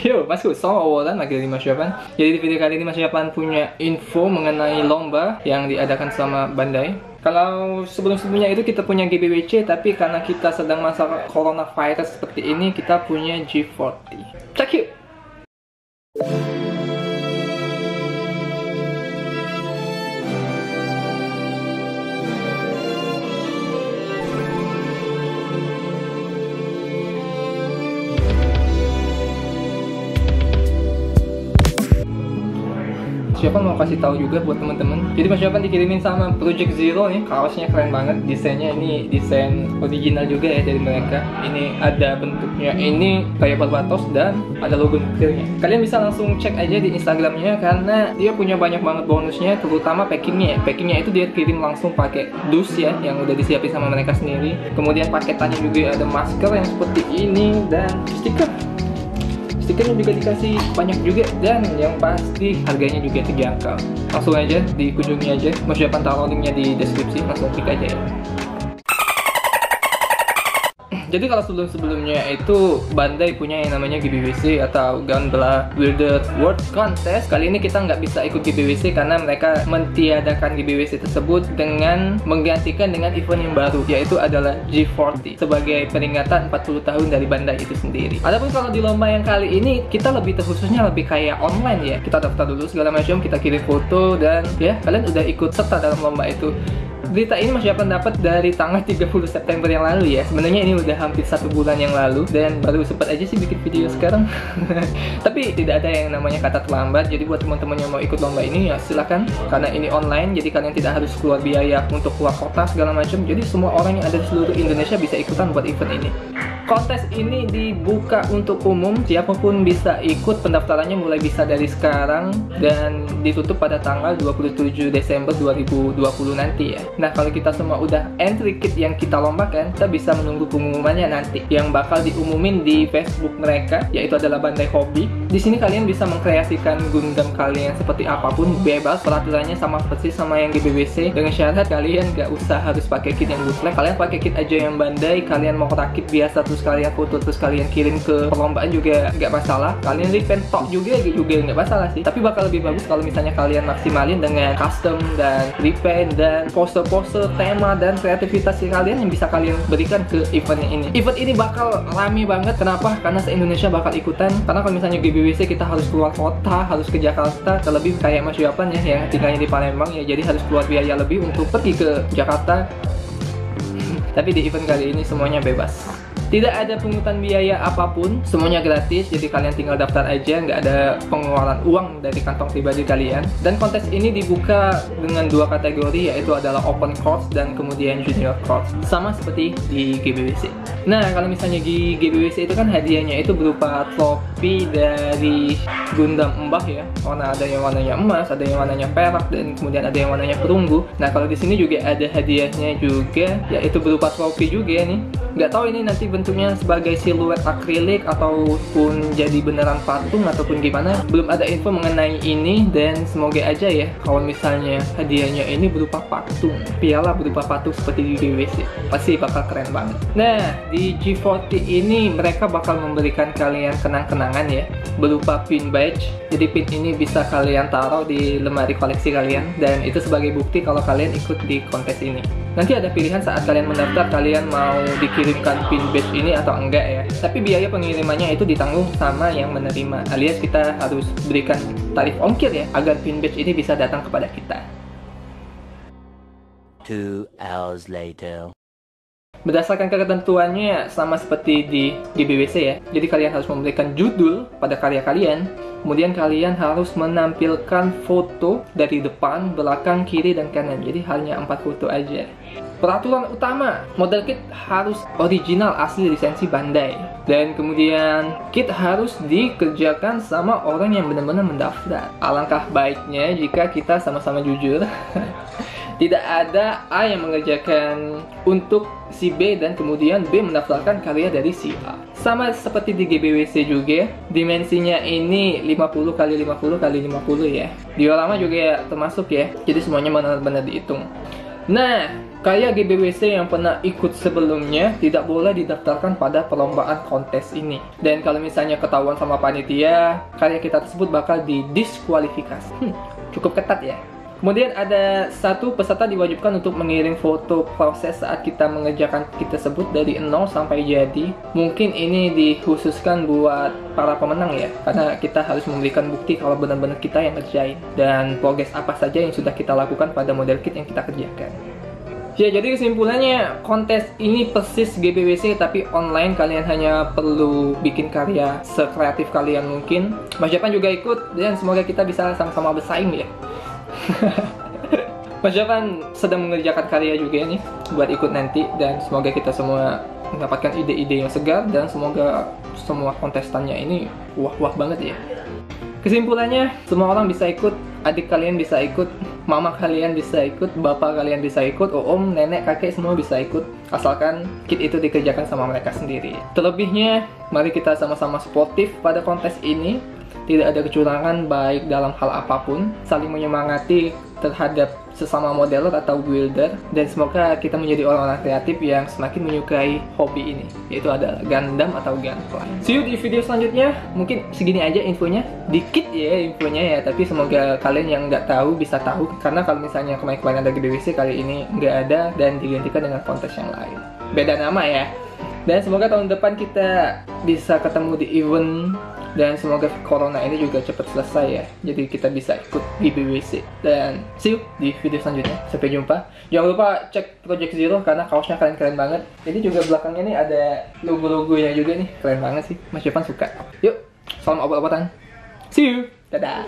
Yo, masuk sama awalan lagi dari Mas Yapan. Jadi di video kali ini Mas Yapan punya info mengenai lomba yang diadakan sama Bandai. Kalau sebelum-sebelumnya itu kita punya GBWC, tapi karena kita sedang masa coronavirus seperti ini, kita punya G40. Check it! Mas Yapan mau kasih tahu juga buat teman-teman. Jadi Mas Yapan dikirimin sama Project Zero nih, kaosnya keren banget, desainnya ini desain original juga ya dari mereka. Ini ada bentuknya ini kayak barbatos dan ada logo detailnya. Kalian bisa langsung cek aja di Instagramnya karena dia punya banyak banget bonusnya, terutama packingnya. Packingnya itu dia kirim langsung pakai dus ya, yang udah disiapin sama mereka sendiri. Kemudian paketannya juga ada masker yang seperti ini dan stiker. Stikernya juga dikasih banyak juga dan yang pasti harganya juga terjangkau. Langsung aja dikunjungi aja. Mas Yapan taruh linknya di deskripsi, langsung klik aja ya. Jadi kalau sebelum-sebelumnya itu Bandai punya yang namanya GBWC atau Gunpla Builder World Contest. Kali ini kita nggak bisa ikut GBWC karena mereka mentiadakan GBWC tersebut dengan menggantikan dengan event yang baru, yaitu adalah G40 sebagai peringatan 40 tahun dari Bandai itu sendiri. Adapun kalau di lomba yang kali ini kita lebih terkhususnya lebih kayak online ya. Kita daftar dulu segala macam, kita kirim foto dan ya kalian udah ikut serta dalam lomba itu. Berita ini Mas Yapan dapat dari tanggal 30 September yang lalu ya. Sebenarnya ini udah hampir 1 bulan yang lalu dan baru sempat aja sih bikin video sekarang. Tapi tidak ada yang namanya kata terlambat. Jadi buat teman-teman yang mau ikut lomba ini ya silakan. Karena ini online, jadi kalian tidak harus keluar biaya untuk keluar kota segala macam. Jadi semua orang yang ada di seluruh Indonesia bisa ikutan buat event ini. Kontes ini dibuka untuk umum, siapapun bisa ikut. Pendaftarannya mulai bisa dari sekarang dan ditutup pada tanggal 27 Desember 2020 nanti ya. Nah, kalau kita semua udah entry kit yang kita lombakan, kita bisa menunggu pengumumannya nanti yang bakal diumumin di Facebook mereka, yaitu adalah Bandai Hobby. Di sini kalian bisa mengkreasikan Gundam kalian seperti apapun, bebas. Peraturannya sama persis sama yang GBWC, dengan syarat kalian gak usah harus pakai kit yang bootleg. Kalian pakai kit aja yang Bandai. Kalian mau rakit biasa terus kalian foto terus kalian kirim ke perlombaan juga nggak masalah. Kalian repaint tok juga nggak masalah sih. Tapi bakal lebih bagus kalau misalnya kalian maksimalin dengan custom dan repaint dan pose-pose tema dan kreativitas kalian yang bisa kalian berikan ke event ini. Event ini bakal rame banget. Kenapa? Karena se-Indonesia bakal ikutan. Karena kalau misalnya GBWC kita harus keluar kota, harus ke Jakarta, terlebih kayak Mas Yapan ya yang tinggalnya di Palembang ya, jadi harus keluar biaya lebih untuk pergi ke Jakarta. Tapi di event kali ini semuanya bebas. Tidak ada pungutan biaya apapun, semuanya gratis, jadi kalian tinggal daftar aja, nggak ada pengeluaran uang dari kantong pribadi kalian. Dan kontes ini dibuka dengan 2 kategori, yaitu adalah open course dan kemudian junior course, sama seperti di GBWC. Nah, kalau misalnya di GBWC itu kan hadiahnya itu berupa topi dari Gundam Mbah ya, ada yang warnanya emas, ada yang warnanya perak, dan kemudian ada yang warnanya perunggu. Nah, kalau di sini juga ada hadiahnya juga, yaitu berupa topi juga nih. Nggak tahu ini nanti bentuknya sebagai siluet akrilik ataupun jadi beneran patung ataupun gimana. Belum ada info mengenai ini dan semoga aja ya kalau misalnya hadiahnya ini berupa patung, piala berupa patung seperti di GBWC, pasti bakal keren banget. Nah, di G40 ini mereka bakal memberikan kalian kenang-kenangan ya, berupa pin badge. Jadi pin ini bisa kalian taruh di lemari koleksi kalian dan itu sebagai bukti kalau kalian ikut di kontes ini. Nanti ada pilihan saat kalian mendaftar, kalian mau dikirimkan pin badge ini atau enggak ya. Tapi biaya pengirimannya itu ditanggung sama yang menerima, alias kita harus berikan tarif ongkir ya, agar pin badge ini bisa datang kepada kita. 2 hours later. Berdasarkan ketentuannya sama seperti di GBWC ya. Jadi kalian harus memberikan judul pada karya kalian. Kemudian kalian harus menampilkan foto dari depan, belakang, kiri, dan kanan. Jadi hanya 4 foto aja. Peraturan utama, model kit harus original asli lisensi Bandai. Dan kemudian kit harus dikerjakan sama orang yang benar-benar mendaftar. Alangkah baiknya jika kita sama-sama jujur. Tidak ada A yang mengerjakan untuk si B dan kemudian B mendaftarkan karya dari si A. Sama seperti di GBWC juga, dimensinya ini 50 x 50 x 50 ya. Diorama juga termasuk ya, jadi semuanya benar-benar dihitung. Nah, karya GBWC yang pernah ikut sebelumnya tidak boleh didaftarkan pada perlombaan kontes ini. Dan kalau misalnya ketahuan sama panitia, karya kita tersebut bakal didiskualifikasi. Cukup ketat ya. Kemudian ada satu peserta diwajibkan untuk mengirim foto proses saat kita mengerjakan kit tersebut dari 0 sampai jadi. Mungkin ini dikhususkan buat para pemenang ya, karena kita harus memberikan bukti kalau benar-benar kita yang ngerjain dan progres apa saja yang sudah kita lakukan pada model kit yang kita kerjakan. Ya, jadi kesimpulannya kontes ini persis GBWC tapi online. Kalian hanya perlu bikin karya sekreatif kalian mungkin. Mas Japan juga ikut dan semoga kita bisa sama-sama bersaing ya. Mas Japan sedang mengerjakan karya juga nih buat ikut nanti, dan semoga kita semua mendapatkan ide-ide yang segar dan semoga semua kontestannya ini wah-wah banget ya. Kesimpulannya, semua orang bisa ikut, adik kalian bisa ikut, mama kalian bisa ikut, bapak kalian bisa ikut, om, nenek, kakek semua bisa ikut, asalkan kit itu dikerjakan sama mereka sendiri. Terlebihnya, mari kita sama-sama sportif pada kontes ini. Tidak ada kecurangan baik dalam hal apapun, saling menyemangati terhadap sesama modeler atau builder, dan semoga kita menjadi orang-orang kreatif yang semakin menyukai hobi ini, yaitu adalah Gundam atau Gunpla. See you di video selanjutnya. Mungkin segini aja infonya, dikit ya infonya ya, tapi semoga kalian yang nggak tahu bisa tahu, karena kalau misalnya kemarin-kemarin ada GBWC, kali ini nggak ada dan digantikan dengan kontes yang lain. Beda nama ya. Dan semoga tahun depan kita bisa ketemu di event, dan semoga corona ini juga cepat selesai ya, jadi kita bisa ikut GBWC. Dan see you di video selanjutnya, sampai jumpa. Jangan lupa cek Project Zero karena kaosnya keren-keren banget. Ini juga belakangnya nih ada logo-logonya juga nih, keren banget sih. Mas Jepan suka. Yuk, salam obat-obatan. See you, dadah.